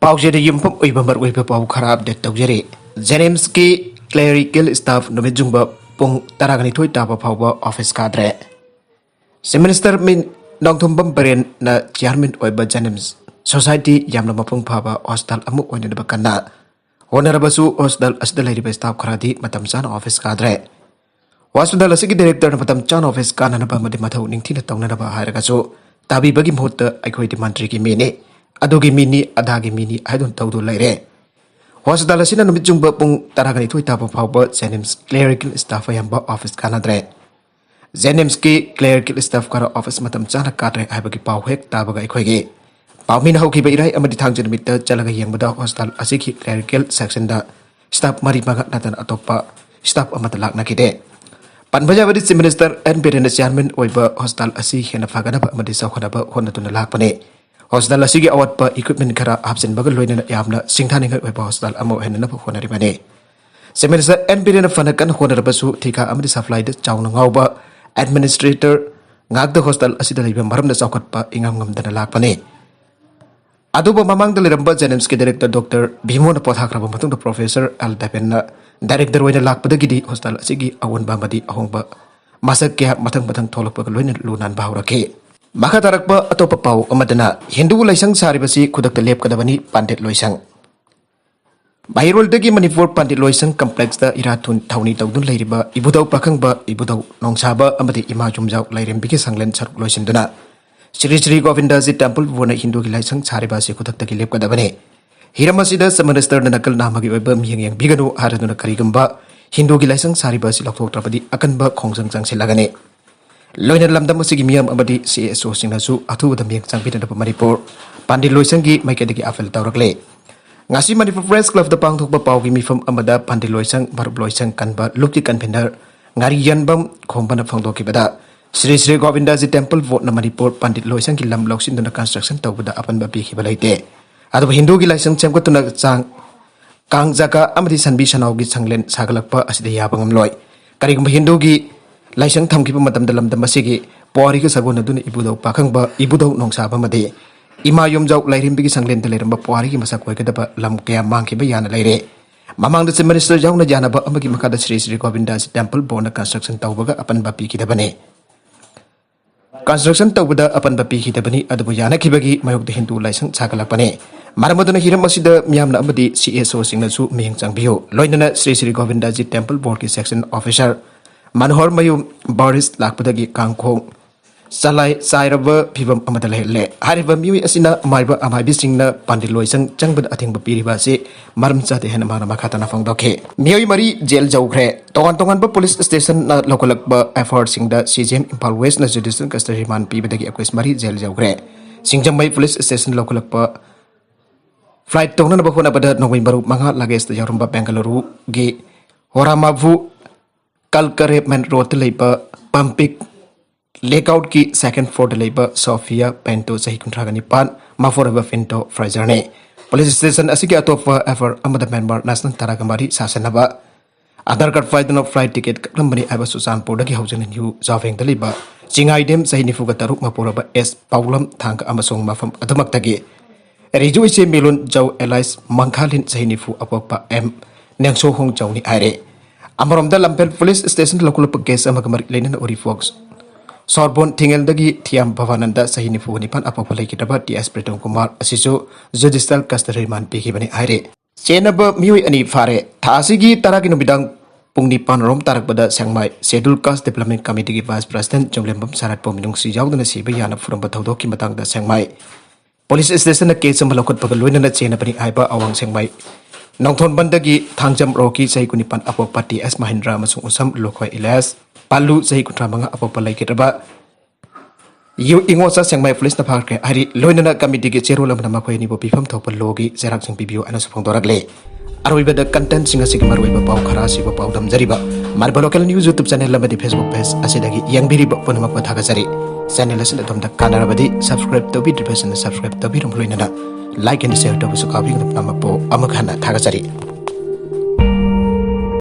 पाउजेरे युम्फम ओइबा मरओइबा पाउ खरा update तौजरे JNIMS की क्लेरिकल स्टाफ नुमिजुंबा पुंग तरागनिथोइ ताबा फाउबा ऑफिस काद्रे चीफ मिनिस्टर मिन नोंथुमबम बरेन ना चेयरमैन ओइबा JNIMS सोसाइटी यामना मपुंग फाबा हॉस्टल अमु ओइनदबा कन्ना होनरबसु हॉस्टल असदा लैरिबा स्टाफ खरादी मतम चाना ऑफिस काद्रे हॉस्टल असगी डायरेक्टर मतम चाना ऑफिस काननबा मदि मथौ निंगथिना तौननबा हायरगासु ताबीबगी मुहूर्त अखोइदि मंत्री की मेने अदोगी मिनी अदागी मिनी हाइदोन तौदो लैरे हॉस्टल असिना नुमिजुंबा पुंग तरागनिथोइ ताबा फाउबा JNIMS क्लेरिकल स्टाफ यामबा ऑफिस कानद्रे JNIMS की क्लेरिकल स्टाफ करा ऑफिस मतम चाना काद्रे हाइबगी पाउ हेक ताबगा अखोइगे पाउमिन हौखिबा इराई अमदि थांग जमित चलगा यंगबदा हॉस्टल असिखी क्लेरिकल सेक्शन दा स्टाफ मरी मगा नतन अतोपा स्टाफ अमत लाकनाकिदे पनबजाबदी chief minister N Biren chairman ओइबा हॉस्टल असि हेना फागनबा अमदि सौखनबा होनतुना लाकपने हॉस्टल असि अवटपा इक्विपमेंट खरा हापसिनबगा लोइना यामना सिंथानिंग ओइबा हॉस्टल अमो हेननब होनरिबने चीफ मिनिस्टर एन बिरेन फनकन होनरबसु थिका अमदि सप्लाई द चाउना ngauba administrator ngakda hostel asida leiba maramda chaukatpa ingam ngamdana lakpane aduba mamangda leramba JNIMS ke director Dr. Bhimona pothakraba matungda Professor Al Dapenna director oina lakpadagidi hostel asigi awonba madi ahongba masak kya matang tholokpa loina lunan bahurake makha tarakpa atopa pau amadana Hindu laisang saribasi khudakta lepkadabani Pandit Loisang Bairol-dagi Manipur Pandit Loisang complex da iratun thauni tawdun leiriba ibudau pakhangba ibudau nongsaba amadi ima jumjau leirembiki sanglen saruk loisinduna Shri Govindaji temple wona Hindu ki laisang saribasi khudakta ki lepkadabane Hiramasida Minister nakal namagi oiba miyang biganu haraduna karigamba Hindu ki laisang saribasi lokthoktrapadi akanba khongsang changsilagane loina lamdam asigi miyam amadi CSO singnasu athuda miyang changpidana Manipur Pandit Loisang gi maikadagi afel tawrakle ngasi Manipur Press Club da pangthokba paugi mifam amada Pandit Loisang Marub Loisang kanba lukti convener ngari yanbam khombana phangdokibada Shri Govindaji temple vote na Manipur Pandit Loisang ki lam loksinduna construction tawbada apanba pikhiba leite adu Hindu ki laisang chemkotuna chang kangjaka amadi sanbi sanawgi sanglen sagalakpa asida yabangam loi karigum Hindu ki laisang thamkiba matamda lamdam asigi pori ka sagona duna ibudau pakhangba ibudau nongsaba made ima yomjau lairimbigi sanglen da leramba pori ki masak koikadaba lam kya mangkiba yana leire mamangda chief minister jauna janaba amagi makada Shri Govindaji temple bona construction tawbaga apanba pikidabane construction tawbada apanba pikidabani adubu yana kibagi mayokda Hindu laisang chagalakpane maramaduna hiram asida miyamna amadi CSO singnasu miyang changbiyo loinana Shri Govindaji temple board ki section officer Manohar Mayum Boris lakpadagi kangkhong salai sairaba phibam amada lehle hariba miwi asina maiba amaibi singna Pandit Loisang changbada athingba piriba se maram chate hena mara makhatana phangdokhe miwi mari jail jaukhre tongan ba police station na lokalakba effort singda CJM Impal West na judicial custody man pibadagi akwes mari jail jaukhre singjambai police station lokalakba flight tongna ba khona bada nongoi baru manga lages ta yarumba Bengaluru ge horamavu kalkare man road leiba pampik layout की second floor लेबा Sophia पेंटो सही कुंट्रागनी पान माफोरबा फिंटो फ्राइजर ने police station असिके अतोप एफर अमद member national तरागमारी शासनबा आधार card फाइदनो flight ticket कलंबनी आबा सुसानपुर दगी हौजन new जावेंग दलिबा चिंगाइडेम सही निफुगा तरुक माफोरबा S पाउलम थांग अमसोंग माफम अदमक्तगी रिजुइसे मिलुन जौ alias मंखालिन सही निफु अपोपा M नेंगसो होंग जौनी आरे अमरोमदा Lamphel police station local case अमगमर लेनन ओरिफॉक्स Sorbon tinggal dagi Thiam Bhavananda sahi nifu nipan apapa lagi dapat TS Pritam Kumar asisu judicial custody man piki bani aire. Cenaba miwi ani fare thasigi taragi nubidang pungnipan rom tarak bada sangmai Schedule Caste Development Committee ki Vice President Jonglembam Sarat Pominung si jawdana si bayana furam bataudo ki matang da sangmai. Police station na case malokot pagaluin na cena bani aiba awang sangmai. Nongthon bandagi thangjam roki sahi kunipan apapa TS Mahindra masung usam lokwai ilas. Palu sahi kutra manga apa lagi kita yu ingosa sang mai police na parke hari loinana committee ke chero lam nama ko ni bo pifam thok logi serak sing pibio ana sufang dorak le aroi beda content singa sig maroi ba pau khara si ba pau dam jariba marba local news YouTube channel lam di Facebook page asidagi yang biri ba ponama ko thaga jari channel asin dom da kanara badi subscribe to bi depression subscribe to bi rum loinana like and share to bi su ka bi nama po amakhana thaga jari